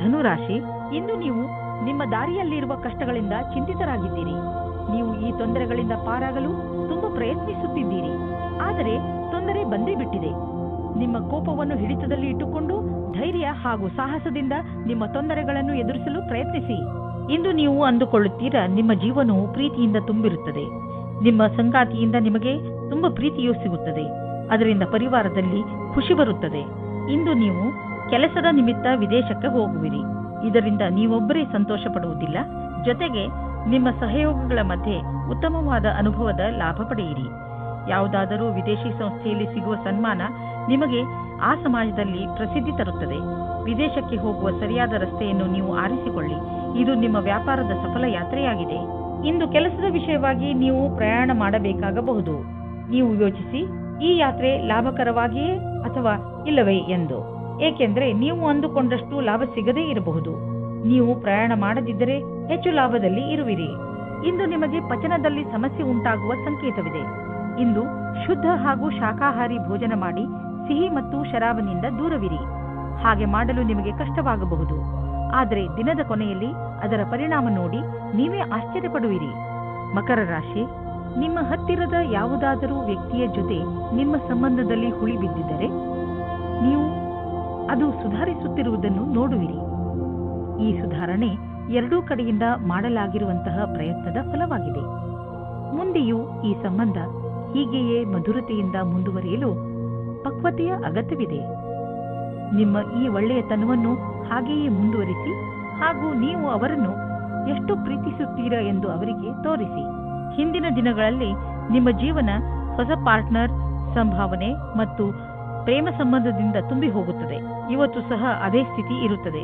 ಧನುರಾಶಿ, ಇಂದು ನೀವು ನಿಮ್ಮ ದಾರಿಯಲ್ಲಿರುವ ಕಷ್ಟಗಳಿಂದ ಚಿಂತಿತರಾಗಿದ್ದೀರಿ. ನೀವು ಈ ತೊಂದರೆಗಳಿಂದ ಪಾರಾಗಲು ತುಂಬಾ ಪ್ರಯತ್ನಿಸುತ್ತಿದ್ದೀರಿ, ಆದರೆ ತೊಂದರೆ ಬಂದೇ ಬಿಟ್ಟಿದೆ. ನಿಮ್ಮ ಕೋಪವನ್ನು ಹಿಡಿತದಲ್ಲಿ ಇಟ್ಟುಕೊಂಡು ಧೈರ್ಯ ಹಾಗೂ ಸಾಹಸದಿಂದ ನಿಮ್ಮ ತೊಂದರೆಗಳನ್ನು ಎದುರಿಸಲು ಪ್ರಯತ್ನಿಸಿ. ಇಂದು ನೀವು ಅಂದುಕೊಳ್ಳುತ್ತೀರಾ ನಿಮ್ಮ ಜೀವನವು ಪ್ರೀತಿಯಿಂದ ತುಂಬಿರುತ್ತದೆ. ನಿಮ್ಮ ಸಂಗಾತಿಯಿಂದ ನಿಮಗೆ ತುಂಬಾ ಪ್ರೀತಿಯೂ ಸಿಗುತ್ತದೆ. ಅದರಿಂದ ಪರಿವಾರದಲ್ಲಿ ಖುಷಿ ಬರುತ್ತದೆ. ಇಂದು ನೀವು ಕೆಲಸದ ನಿಮಿತ್ತ ವಿದೇಶಕ್ಕೆ ಹೋಗುವಿರಿ. ಇದರಿಂದ ನೀವೊಬ್ಬರೇ ಸಂತೋಷ ಪಡುವುದಿಲ್ಲ, ಜೊತೆಗೆ ನಿಮ್ಮ ಸಹಯೋಗಗಳ ಮಧ್ಯೆ ಉತ್ತಮವಾದ ಅನುಭವದ ಲಾಭ ಪಡೆಯಿರಿ. ಯಾವುದಾದರೂ ವಿದೇಶಿ ಸಂಸ್ಥೆಯಲ್ಲಿ ಸಿಗುವ ಸನ್ಮಾನ ನಿಮಗೆ ಆ ಸಮಾಜದಲ್ಲಿ ಪ್ರಸಿದ್ಧಿ ತರುತ್ತದೆ. ವಿದೇಶಕ್ಕೆ ಹೋಗುವ ಸರಿಯಾದ ರಸ್ತೆಯನ್ನು ನೀವು ಆರಿಸಿಕೊಳ್ಳಿ. ಇದು ನಿಮ್ಮ ವ್ಯಾಪಾರದ ಸಫಲ ಯಾತ್ರೆಯಾಗಿದೆ. ಇಂದು ಕೆಲಸದ ವಿಷಯವಾಗಿ ನೀವು ಪ್ರಯಾಣ ಮಾಡಬೇಕಾಗಬಹುದು. ನೀವು ಯೋಚಿಸಿ, ಈ ಯಾತ್ರೆ ಲಾಭಕರವಾಗಿಯೇ ಅಥವಾ ಇಲ್ಲವೇ ಎಂದು. ಏಕೆಂದರೆ ನೀವು ಅಂದುಕೊಂಡಷ್ಟು ಲಾಭ ಸಿಗದೇ ಇರಬಹುದು. ನೀವು ಪ್ರಯಾಣ ಮಾಡದಿದ್ದರೆ ಹೆಚ್ಚು ಲಾಭದಲ್ಲಿ ಇರುವಿರಿ. ಇಂದು ನಿಮಗೆ ಪಚನದಲ್ಲಿ ಸಮಸ್ಯೆ ಉಂಟಾಗುವ ಸಂಕೇತವಿದೆ. ಇಂದು ಶುದ್ಧ ಹಾಗೂ ಶಾಕಾಹಾರಿ ಭೋಜನ ಮಾಡಿ ಸಿಹಿ ಮತ್ತು ಶರಾಬನಿಂದ ದೂರವಿರಿ. ಹಾಗೆ ಮಾಡಲು ನಿಮಗೆ ಕಷ್ಟವಾಗಬಹುದು, ಆದರೆ ದಿನದ ಕೊನೆಯಲ್ಲಿ ಅದರ ಪರಿಣಾಮ ನೋಡಿ ನೀವೇ ಆಶ್ಚರ್ಯಪಡುವಿರಿ. ಮಕರ ರಾಶಿ, ನಿಮ್ಮ ಹತ್ತಿರದ ಯಾವುದಾದರೂ ವ್ಯಕ್ತಿಯ ಜೊತೆ ನಿಮ್ಮ ಸಂಬಂಧದಲ್ಲಿ ಹುಳಿ ಬಿದ್ದಿದ್ದರೆ ನೀವು ಅದು ಸುಧಾರಿಸುತ್ತಿರುವುದನ್ನು ನೋಡುವಿರಿ. ಈ ಸುಧಾರಣೆ ಎರಡೂ ಕಡೆಯಿಂದ ಮಾಡಲಾಗಿರುವಂತಹ ಪ್ರಯತ್ನದ ಫಲವಾಗಿದೆ. ಮುಂದೆಯೂ ಈ ಸಂಬಂಧ ಹೀಗೆಯೇ ಮಧುರತೆಯಿಂದ ಮುಂದುವರಿಯಲು ಪಕ್ವತೆಯ ಅಗತ್ಯವಿದೆ. ನಿಮ್ಮ ಈ ಒಳ್ಳೆಯತನವನ್ನು ಹಾಗೆಯೇ ಮುಂದುವರಿಸಿ ಹಾಗೂ ನೀವು ಅವರನ್ನು ಎಷ್ಟು ಪ್ರೀತಿಸುತ್ತೀರಾ ಎಂದು ಅವರಿಗೆ ತೋರಿಸಿ. ಹಿಂದಿನ ದಿನಗಳಲ್ಲಿ ನಿಮ್ಮ ಜೀವನ ಹೊಸ ಪಾರ್ಟ್ನರ್, ಸಂಭಾವನೆ ಮತ್ತು ಪ್ರೇಮ ಸಂಬಂಧದಿಂದ ತುಂಬಿ ಹೋಗುತ್ತದೆ. ಇವತ್ತು ಸಹ ಅದೇ ಸ್ಥಿತಿ ಇರುತ್ತದೆ.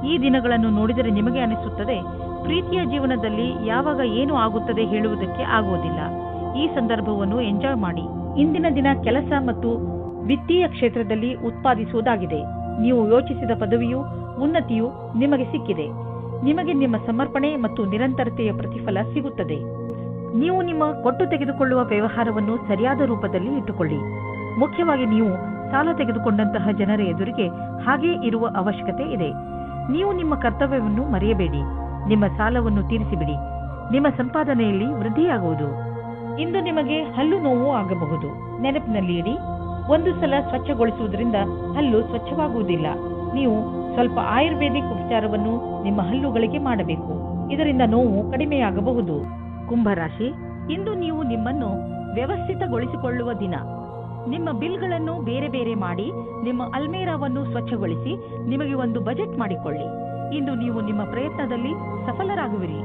ಈ ದಿನಗಳನ್ನು ನೋಡಿದರೆ ನಿಮಗೆ ಅನಿಸುತ್ತದೆ, ಪ್ರೀತಿಯ ಜೀವನದಲ್ಲಿ ಯಾವಾಗ ಏನು ಆಗುತ್ತದೆ ಹೇಳುವುದಕ್ಕೆ ಆಗುವುದಿಲ್ಲ. ಈ ಸಂದರ್ಭವನ್ನು ಎಂಜಾಯ್ ಮಾಡಿ. ಇಂದಿನ ದಿನ ಕೆಲಸ ಮತ್ತು ವಿತ್ತೀಯ ಕ್ಷೇತ್ರದಲ್ಲಿ ಉತ್ಪಾದಿಸುವುದಾಗಿದೆ. ನೀವು ಯೋಚಿಸಿದ ಪದವಿಯು ಉನ್ನತಿಯು ನಿಮಗೆ ಸಿಕ್ಕಿದೆ. ನಿಮಗೆ ನಿಮ್ಮ ಸಮರ್ಪಣೆ ಮತ್ತು ನಿರಂತರತೆಯ ಪ್ರತಿಫಲ ಸಿಗುತ್ತದೆ. ನೀವು ನಿಮ್ಮ ಕೊಟ್ಟು ತೆಗೆದುಕೊಳ್ಳುವ ವ್ಯವಹಾರವನ್ನು ಸರಿಯಾದ ರೂಪದಲ್ಲಿ ಇಟ್ಟುಕೊಳ್ಳಿ. ಮುಖ್ಯವಾಗಿ ನೀವು ಸಾಲ ತೆಗೆದುಕೊಂಡಂತಹ ಜನರ ಎದುರಿಗೆ ಹಾಗೇ ಇರುವ ಅವಶ್ಯಕತೆ ಇದೆ. ನೀವು ನಿಮ್ಮ ಕರ್ತವ್ಯವನ್ನು ಮರೆಯಬೇಡಿ. ನಿಮ್ಮ ಸಾಲವನ್ನು ತೀರಿಸಿಬಿಡಿ. ನಿಮ್ಮ ಸಂಪಾದನೆಯಲ್ಲಿ ವೃದ್ಧಿಯಾಗುವುದು. ಇಂದು ನಿಮಗೆ ಹಲ್ಲು ನೋವು ಆಗಬಹುದು. ನೆನಪಿನಲ್ಲಿ ಇಡಿ, ಒಂದು ಸಲ ಸ್ವಚ್ಛಗೊಳಿಸುವುದರಿಂದ ಹಲ್ಲು ಸ್ವಚ್ಛವಾಗುವುದಿಲ್ಲ. ನೀವು ಸ್ವಲ್ಪ ಆಯುರ್ವೇದಿಕ್ ಉಪಚಾರವನ್ನು ನಿಮ್ಮ ಹಲ್ಲುಗಳಿಗೆ ಮಾಡಬೇಕು. ಇದರಿಂದ ನೋವು ಕಡಿಮೆಯಾಗಬಹುದು. ಕುಂಭರಾಶಿ, ಇಂದು ನೀವು ನಿಮ್ಮನ್ನು ವ್ಯವಸ್ಥಿತಗೊಳಿಸಿಕೊಳ್ಳುವ ದಿನ. ನಿಮ್ಮ ಬಿಲ್ಗಳನ್ನು ಬೇರೆ ಬೇರೆ ಮಾಡಿ ನಿಮ್ಮ ಅಲ್ಮೇರಾವನ್ನು ಸ್ವಚ್ಛಗೊಳಿಸಿ ನಿಮಗೆ ಒಂದು ಬಜೆಟ್ ಮಾಡಿಕೊಳ್ಳಿ. ಇಂದು ನೀವು ನಿಮ್ಮ ಪ್ರಯತ್ನದಲ್ಲಿ ಸಫಲರಾಗುವಿರಿ.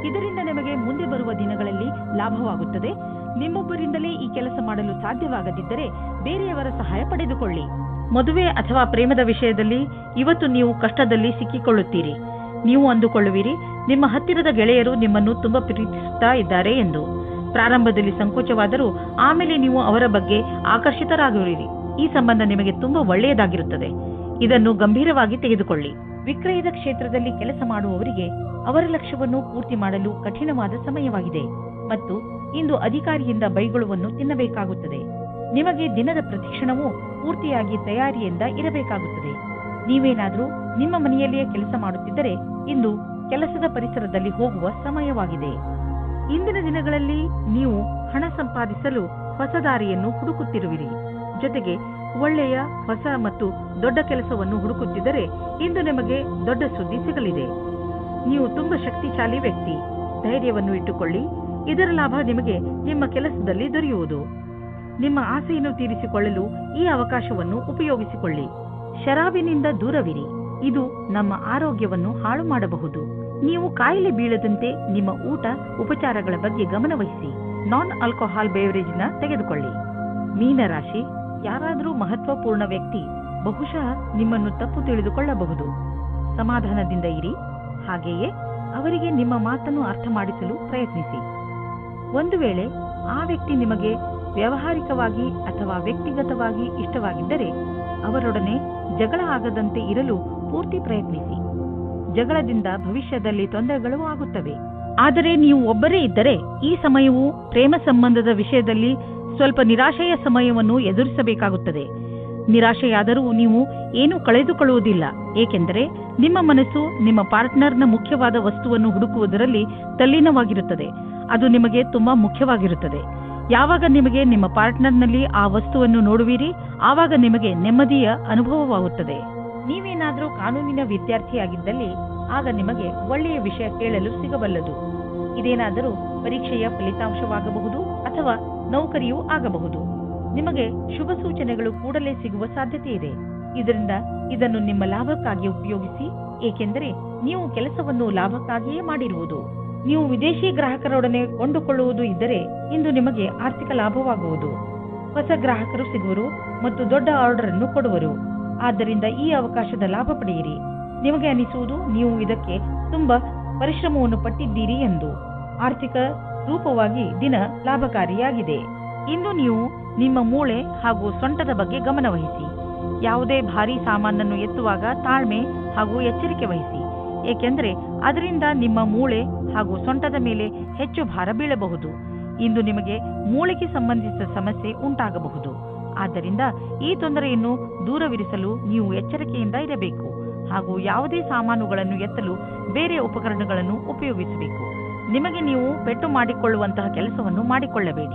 ಇದರಿಂದ ನಿಮಗೆ ಮುಂದೆ ಬರುವ ದಿನಗಳಲ್ಲಿ ಲಾಭವಾಗುತ್ತದೆ. ನಿಮ್ಮೊಬ್ಬರಿಂದಲೇ ಈ ಕೆಲಸ ಮಾಡಲು ಸಾಧ್ಯವಾಗದಿದ್ದರೆ ಬೇರೆಯವರ ಸಹಾಯ ಪಡೆದುಕೊಳ್ಳಿ. ಮದುವೆ ಅಥವಾ ಪ್ರೇಮದ ವಿಷಯದಲ್ಲಿ ಇವತ್ತು ನೀವು ಕಷ್ಟದಲ್ಲಿ ಸಿಕ್ಕಿಕೊಳ್ಳುತ್ತೀರಿ. ನೀವು ಅಂದುಕೊಳ್ಳುವಿರಿ, ನಿಮ್ಮ ಹತ್ತಿರದ ಗೆಳೆಯರು ನಿಮ್ಮನ್ನು ತುಂಬಾ ಪ್ರೀತಿಸುತ್ತಾ ಇದ್ದಾರೆ ಎಂದು. ಪ್ರಾರಂಭದಲ್ಲಿ ಸಂಕೋಚವಾದರೂ ಆಮೇಲೆ ನೀವು ಅವರ ಬಗ್ಗೆ ಆಕರ್ಷಿತರಾಗುವಿರಿ. ಈ ಸಂಬಂಧ ನಿಮಗೆ ತುಂಬಾ ಒಳ್ಳೆಯದಾಗಿರುತ್ತದೆ. ಇದನ್ನು ಗಂಭೀರವಾಗಿ ತೆಗೆದುಕೊಳ್ಳಿ. ವಿಕ್ರಯದ ಕ್ಷೇತ್ರದಲ್ಲಿ ಕೆಲಸ ಮಾಡುವವರಿಗೆ ಅವರ ಲಕ್ಷ್ಯವನ್ನು ಪೂರ್ತಿ ಮಾಡಲು ಕಠಿಣವಾದ ಸಮಯವಾಗಿದೆ ಮತ್ತು ಇಂದು ಅಧಿಕಾರಿಯಿಂದ ಬೈಗುಳವನ್ನು ತಿನ್ನಬೇಕಾಗುತ್ತದೆ. ನಿಮಗೆ ದಿನದ ಪ್ರತಿಕ್ಷಣವೂ ಪೂರ್ತಿಯಾಗಿ ತಯಾರಿಯಿಂದ ಇರಬೇಕಾಗುತ್ತದೆ. ನೀವೇನಾದರೂ ನಿಮ್ಮ ಮನೆಯಲ್ಲಿಯೇ ಕೆಲಸ ಮಾಡುತ್ತಿದ್ದರೆ ಇಂದು ಕೆಲಸದ ಪರಿಸರದಲ್ಲಿ ಹೋಗುವ ಸಮಯವಾಗಿದೆ. ಇಂದಿನ ದಿನಗಳಲ್ಲಿ ನೀವು ಹಣ ಸಂಪಾದಿಸಲು ಹೊಸ ದಾರಿಯನ್ನು ಹುಡುಕುತ್ತಿರುವಿರಿ. ಜೊತೆಗೆ ಒಳ್ಳೆಯ ಹೊಸ ಮತ್ತು ದೊಡ್ಡ ಕೆಲಸವನ್ನು ಹುಡುಕುತ್ತಿದ್ದರೆ ಇಂದು ನಿಮಗೆ ದೊಡ್ಡ ಸುದ್ದಿ ಸಿಗಲಿದೆ. ನೀವು ತುಂಬಾ ಶಕ್ತಿಶಾಲಿ ವ್ಯಕ್ತಿ. ಧೈರ್ಯವನ್ನು ಇಟ್ಟುಕೊಳ್ಳಿ. ಇದರ ಲಾಭ ನಿಮಗೆ ನಿಮ್ಮ ಕೆಲಸದಲ್ಲಿ ದೊರೆಯುವುದು. ನಿಮ್ಮ ಆಸೆಯನ್ನು ತೀರಿಸಿಕೊಳ್ಳಲು ಈ ಅವಕಾಶವನ್ನು ಉಪಯೋಗಿಸಿಕೊಳ್ಳಿ. ಶರಾಬಿನಿಂದ ದೂರವಿರಿ. ಇದು ನಮ್ಮ ಆರೋಗ್ಯವನ್ನು ಹಾಳು ಮಾಡಬಹುದು. ನೀವು ಕಾಯಿಲೆ ಬೀಳದಂತೆ ನಿಮ್ಮ ಊಟ ಉಪಚಾರಗಳ ಬಗ್ಗೆ ಗಮನವಹಿಸಿ. ನಾನ್ ಆಲ್ಕೋಹಾಲ್ ಬೇವರೇಜ್ನ ತೆಗೆದುಕೊಳ್ಳಿ. ಮೀನರಾಶಿ, ಯಾರಾದರೂ ಮಹತ್ವಪೂರ್ಣ ವ್ಯಕ್ತಿ ಬಹುಶಃ ನಿಮ್ಮನ್ನು ತಪ್ಪು ತಿಳಿದುಕೊಳ್ಳಬಹುದು. ಸಮಾಧಾನದಿಂದ ಇರಿ. ಹಾಗೆಯೇ ಅವರಿಗೆ ನಿಮ್ಮ ಮಾತನ್ನು ಅರ್ಥ ಮಾಡಿಸಲು ಪ್ರಯತ್ನಿಸಿ. ಒಂದು ವೇಳೆ ಆ ವ್ಯಕ್ತಿ ನಿಮಗೆ ವ್ಯಾವಹಾರಿಕವಾಗಿ ಅಥವಾ ವ್ಯಕ್ತಿಗತವಾಗಿ ಇಷ್ಟವಾಗಿದ್ದರೆ ಅವರೊಡನೆ ಜಗಳ ಆಗದಂತೆ ಇರಲು ಪೂರ್ತಿ ಪ್ರಯತ್ನಿಸಿ. ಜಗಳದಿಂದ ಭವಿಷ್ಯದಲ್ಲಿ ತೊಂದರೆಗಳು ಆಗುತ್ತವೆ. ಆದರೆ ನೀವು ಒಬ್ಬರೇ ಇದ್ದರೆ ಈ ಸಮಯವು ಪ್ರೇಮ ಸಂಬಂಧದ ವಿಷಯದಲ್ಲಿ ಸ್ವಲ್ಪ ನಿರಾಶೆಯ ಸಮಯವನ್ನು ಎದುರಿಸಬೇಕಾಗುತ್ತದೆ. ನಿರಾಶೆಯಾದರೂ ನೀವು ಏನೂ ಕಳೆದುಕೊಳ್ಳುವುದಿಲ್ಲ. ಏಕೆಂದರೆ ನಿಮ್ಮ ಮನಸ್ಸು ನಿಮ್ಮ ಪಾರ್ಟ್ನರ್ನ ಮುಖ್ಯವಾದ ವಸ್ತುವನ್ನು ಹುಡುಕುವುದರಲ್ಲಿ ತಲ್ಲೀನವಾಗಿರುತ್ತದೆ. ಅದು ನಿಮಗೆ ತುಂಬಾ ಮುಖ್ಯವಾಗಿರುತ್ತದೆ. ಯಾವಾಗ ನಿಮಗೆ ನಿಮ್ಮ ಪಾರ್ಟ್ನರ್ನಲ್ಲಿ ಆ ವಸ್ತುವನ್ನು ನೋಡುವಿರಿ, ಆವಾಗ ನಿಮಗೆ ನೆಮ್ಮದಿಯ ಅನುಭವವಾಗುತ್ತದೆ. ನೀವೇನಾದರೂ ಕಾನೂನಿನ ವಿದ್ಯಾರ್ಥಿಯಾಗಿದ್ದಲ್ಲಿ ಆಗ ನಿಮಗೆ ಒಳ್ಳೆಯ ವಿಷಯ ಕೇಳಲು ಸಿಗಬಲ್ಲದು. ಇದೇನಾದರೂ ಪರೀಕ್ಷೆಯ ಫಲಿತಾಂಶವಾಗಬಹುದು ಅಥವಾ ನೌಕರಿಯೂ ಆಗಬಹುದು. ನಿಮಗೆ ಶುಭ ಸೂಚನೆಗಳು ಕೂಡಲೇ ಸಿಗುವ ಸಾಧ್ಯತೆ ಇದೆ. ಇದರಿಂದ ಇದನ್ನು ನಿಮ್ಮ ಲಾಭಕ್ಕಾಗಿ ಉಪಯೋಗಿಸಿ. ಏಕೆಂದರೆ ನೀವು ಕೆಲಸವನ್ನು ಲಾಭಕ್ಕಾಗಿಯೇ ಮಾಡಿರುವುದು. ನೀವು ವಿದೇಶಿ ಗ್ರಾಹಕರೊಡನೆ ಕೊಂಡುಕೊಳ್ಳುವುದು ಇದ್ದರೆ ಇಂದು ನಿಮಗೆ ಆರ್ಥಿಕ ಲಾಭವಾಗುವುದು. ಹೊಸ ಗ್ರಾಹಕರು ಸಿಗುವರು ಮತ್ತು ದೊಡ್ಡ ಆರ್ಡರ್ ಅನ್ನು ಕೊಡುವರು. ಆದ್ದರಿಂದ ಈ ಅವಕಾಶದ ಲಾಭ ಪಡೆಯಿರಿ. ನಿಮಗೆ ಅನಿಸುವುದು ನೀವು ಇದಕ್ಕೆ ತುಂಬಾ ಪರಿಶ್ರಮವನ್ನು ಪಟ್ಟಿದ್ದೀರಿ ಎಂದು. ಆರ್ಥಿಕ ರೂಪವಾಗಿ ದಿನ ಲಾಭಕಾರಿಯಾಗಿದೆ. ಇಂದು ನೀವು ನಿಮ್ಮ ಮೂಳೆ ಹಾಗೂ ಸೊಂಟದ ಬಗ್ಗೆ ಗಮನವಹಿಸಿ. ಯಾವುದೇ ಭಾರೀ ಸಾಮಾನನ್ನು ಎತ್ತುವಾಗ ತಾಳ್ಮೆ ಹಾಗೂ ಎಚ್ಚರಿಕೆ ವಹಿಸಿ, ಏಕೆಂದರೆ ಅದರಿಂದ ನಿಮ್ಮ ಮೂಳೆ ಹಾಗೂ ಸೊಂಟದ ಮೇಲೆ ಹೆಚ್ಚು ಭಾರ ಬೀಳಬಹುದು. ಇಂದು ನಿಮಗೆ ಮೂಳೆಗೆ ಸಂಬಂಧಿಸಿದ ಸಮಸ್ಯೆ ಉಂಟಾಗಬಹುದು. ಆದ್ದರಿಂದ ಈ ತೊಂದರೆಯನ್ನು ದೂರವಿರಿಸಲು ನೀವು ಎಚ್ಚರಿಕೆಯಿಂದ ಇರಬೇಕು ಹಾಗೂ ಯಾವುದೇ ಸಾಮಾನುಗಳನ್ನು ಎತ್ತಲು ಬೇರೆ ಉಪಕರಣಗಳನ್ನು ಉಪಯೋಗಿಸಬೇಕು. ನಿಮಗೆ ನೀವು ಪೆಟ್ಟು ಮಾಡಿಕೊಳ್ಳುವಂತಹ ಕೆಲಸವನ್ನು ಮಾಡಿಕೊಳ್ಳಬೇಡಿ.